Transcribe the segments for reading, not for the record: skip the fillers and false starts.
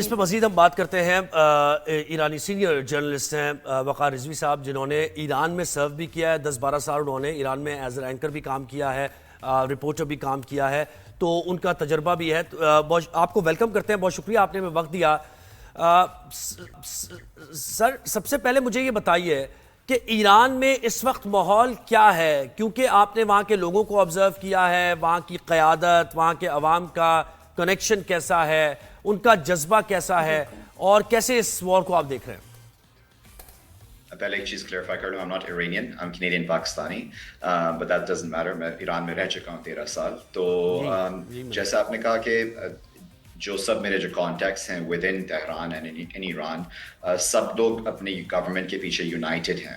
اس پہ مزید ہم بات کرتے ہیں ایرانی سینئر جرنلسٹ ہیں وقار رضوی صاحب، جنہوں نے ایران میں سرو بھی کیا ہے 10-12 سال انہوں نے ایران میں ایز اے اینکر بھی کام کیا ہے، رپورٹر بھی کام کیا ہے، تو ان کا تجربہ بھی ہے۔ آپ کو ویلکم کرتے ہیں، بہت شکریہ آپ نے ہمیں وقت دیا۔ سر سب سے پہلے مجھے یہ بتائیے کہ ایران میں اس وقت ماحول کیا ہے، کیونکہ آپ نے وہاں کے لوگوں کو آبزرو کیا ہے، وہاں کی قیادت، وہاں کے عوام کا کنیکشن کیسا ہے، ان کا جذبہ کیسا ہے، اور کیسے اس وار کو آپ دیکھ رہے ہیں؟ پہلے ایک چیز کلیئرفائی کر لوں، I'm not Iranian, I'm Canadian Pakistani, but that doesn't matter. میں ایران میں رہ چکا ہوں 13 سال۔ تو جیسا آپ نے کہا کہ جو سب میرے جو کانٹیکٹس ہیں ود ان تہران اینڈ ان ایران، سب لوگ اپنی گورنمنٹ کے پیچھے یونائٹڈ ہیں۔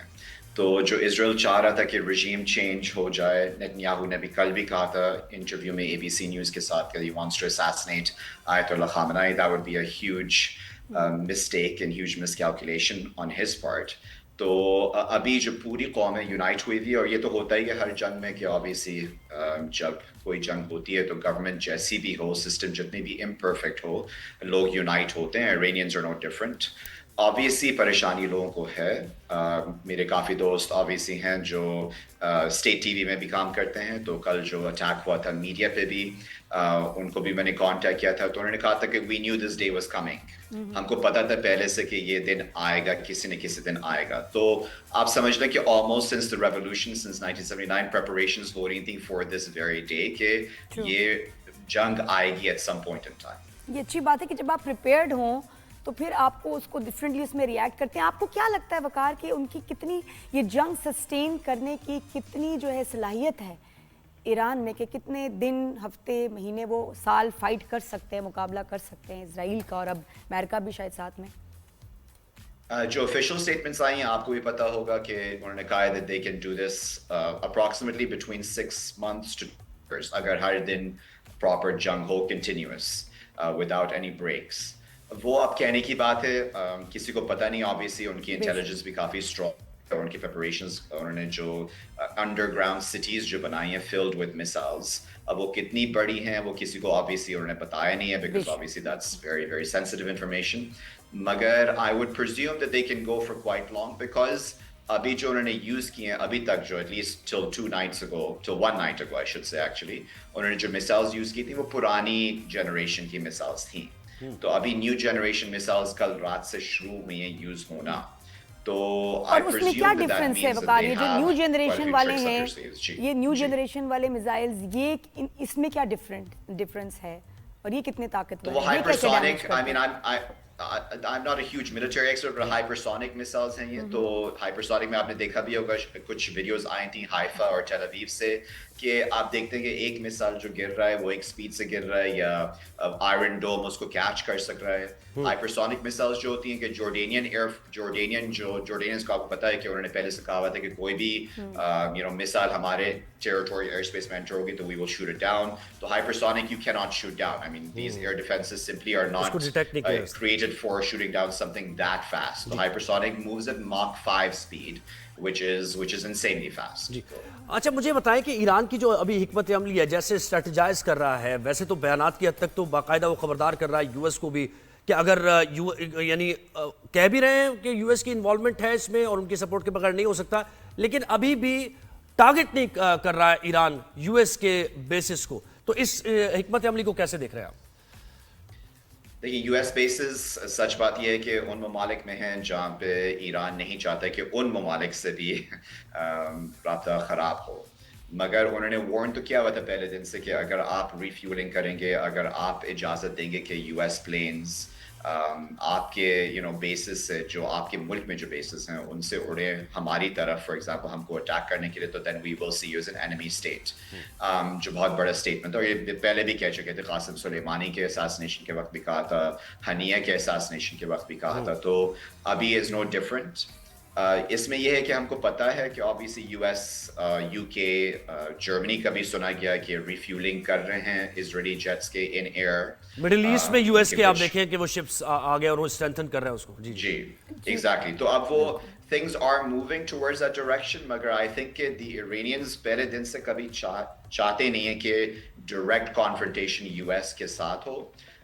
تو جو اسرائیل چاہ رہا تھا کہ رجیم چینج ہو جائے، نیتنیاہو نے بھی کل بھی کہا تھا انٹرویو میں ABC نیوز کے ساتھ کہ he wants to assassinate آیت اللہ خامنائی، that would be a huge mistake and huge miscalculation on his part۔ تو ابھی جو پوری قوم ہے یونائٹ ہوئی ہوئی ہے، اور یہ تو ہوتا ہی ہے ہر جنگ میں کہ obviously جب کوئی جنگ ہوتی ہے تو گورنمنٹ جیسی بھی ہو، سسٹم جتنی بھی امپرفیکٹ ہو، لوگ یونائٹ ہوتے ہیں۔ Iranians are no different۔ obviously پریشانی لوگوں کو ہے۔ میرے کافی دوست obviously ہیں جو اسٹیٹ ٹی وی میں بھی کام کرتے ہیں، تو کل جو اٹیک ہوا تھا میڈیا پہ بھی ان کو بھی میں نے کانٹیکٹ کیا تھا، تو انہوں نے کہا تھا کہ we knew this day was coming۔ ہم کو پتا تھا پہلے سے کہ یہ دن آئے گا، کسی نہ کسی دن آئے گا۔ تو آپ سمجھ لیں کہ almost since the revolution, since 1979 preparations ہو رہی تھیں for this very day کہ یہ جنگ آئے گی at some point in time۔ یہ اچھی بات ہے کہ جب آپ پریپیئرڈ ہوں تو پھر آپ کو اس کو ڈفرینٹلی اس میں ریئیکٹ کرتے ہیں۔ آپ کو کیا لگتا ہے وقار کہ ان کی کتنی یہ جنگ سسٹین کرنے کی کتنی جو ہے صلاحیت ہے ایران میں، کہ کتنے دن، ہفتے، مہینے، وہ سال فائٹ کر سکتے ہیں، مقابلہ کر سکتے ہیں اسرائیل کا، اور اب امریکہ بھی شاید ساتھ میں؟ جو official statements آئی ہیں آپ کو بھی پتا ہوگا کہ انہوں نے کہا ہے that they can do this approximately between 6 months to 2 years، اگر ہر دن proper جنگ ہو continuous without any breaks۔ وہ اب کہنے کی بات ہے، کسی کو پتہ نہیں۔ obviously ان کی انٹیلیجنس بھی کافی اسٹرانگ اور ان کی پریپریشنز، انہوں نے جو انڈر گراؤنڈ سٹیز جو بنائی ہیں فلڈ ود میسائلز، اب وہ کتنی بڑی ہیں وہ کسی کو obviously انہوں نے بتایا نہیں ہے، because obviously that's very very sensitive information۔ مگر I would presume that they can go for quite long، because ابھی جو انہوں نے یوز کی ہیں ابھی تک، جو at least till 2 nights ago, till 1 night ago I should say actually، انہوں نے جو میسائلز یوز کی تھی وہ پرانی جنریشن کی میسائلز تھیں۔ تو ابھی نیو جنریشن میسائلز کل رات سے شروع ہوئی ہیں یوز ہونا۔ تو اور اس میں کیا ڈفرینس ہے وقار؟ یہ جو نیو جنریشن والے ہیں، یہ نیو جنریشن والے میزائلز، یہ اس میں کیا ڈفرینس ہے اور یہ کتنے طاقتور ہیں؟ وہ ہائپرسونک، I mean I'm not a huge military expert but hypersonic missiles ہیں یہ۔ تو hypersonic میں آپ نے دیکھا بھی ہوگا کچھ ویڈیوز آئی تھیں حائفہ اور ٹیل اویو سے، کہ آپ دیکھتے ہیں کہ ایک مثال جو گر رہا ہے وہ ایک سپیڈ سے گر رہا ہے، یا آئرن ڈوم اس کو کیچ کر سک رہا ہے۔ ہائپرسونک مثالز جو ہوتی ہیں کہ جورڈینینز کو آپ کو پتا ہے کہ انہوں نے پہلے سے کہا ہوا تھا کہ کوئی بھی مثال ہمارے ٹیریٹوری ایئر اسپیس میں انٹر ہوگی تو we will shoot it down۔ تو hypersonic you cannot shoot down۔ I mean these air defenses simply are not created for shooting down something that fast۔ So hypersonic moves at Mach 5 speed which is insanely fast۔ اچھا مجھے بتائیں کہ ایران کی جو ابھی حکمت عملی ہے، جیسے اسٹریٹجائز کر رہا ہے، ویسے تو بیانات کی حد تک تو باقاعدہ وہ خبردار کر رہا ہے یو ایس کو بھی کہ اگر یعنی کہہ بھی رہے ہیں کہ یو ایس کی انوالومنٹ ہے اس میں اور ان کی سپورٹ کے بغیر نہیں ہو سکتا، لیکن ابھی بھی ٹارگٹ نہیں کر رہا ہے ایران یو ایس کے بیسس کو۔ تو اس حکمت عملی کو کیسے دیکھ رہے ہیں آپ؟ دیکھیے یو ایس بیسز، سچ بات یہ ہے کہ ان ممالک میں ہیں جہاں پہ ایران نہیں چاہتا کہ ان ممالک سے بھی رابطہ خراب ہو، مگر انہوں نے وارن تو کیا ہوا تھا پہلے دن سے کہ اگر آپ ریفیولنگ کریں گے، اگر آپ اجازت دیں گے کہ یو ایس پلینز آپ کے بیسز سے، جو آپ کے ملک میں جو بیسز ہیں ان سے اڑے ہماری طرف فار ایگزامپل ہم کو اٹیک کرنے کے لیے، تو then we will see you as an enemy state, جو بہت بڑا اسٹیٹمنٹ ہے۔ اور یہ پہلے بھی کہہ چکے تھے، قاسم سلیمانی کے اساسینیشن کے وقت بھی کہا تھا، ہنیہ کے اساسینیشن کے وقت بھی کہا تھا۔ تو ابھی از نو ڈفرنٹ۔ اس میں یہ ہے کہ ہم کو پتہ ہے کہ obviously یو ایس، یو کے، جرمنی کا بھی سنا گیا کہ ریفیولنگ کر رہے ہیں اسرائیلی جیٹس کے ان ایئر۔ مڈل ایسٹ میں یو ایس کے آپ دیکھیں کہ وہ شپس آ گئے اور وہ اسٹرینتھن کر رہے ہیں اس کو۔ جی ایگزیکٹلی۔ تو اب وہ things are moving towards that direction، مگر I think کہ the Iranians پہلے دن سے کبھی چاہتے نہیں ہیں کہ ڈائریکٹ کانفرنٹیشن یو ایس کے ساتھ ہو۔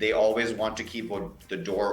they always want to keep the door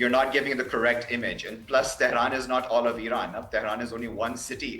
you're not giving the correct image, and plus Tehran is not all of Iran. Now Tehran is only one city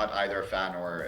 not either a fan or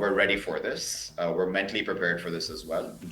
we're ready for this, we're mentally prepared for this as well,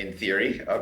in theory,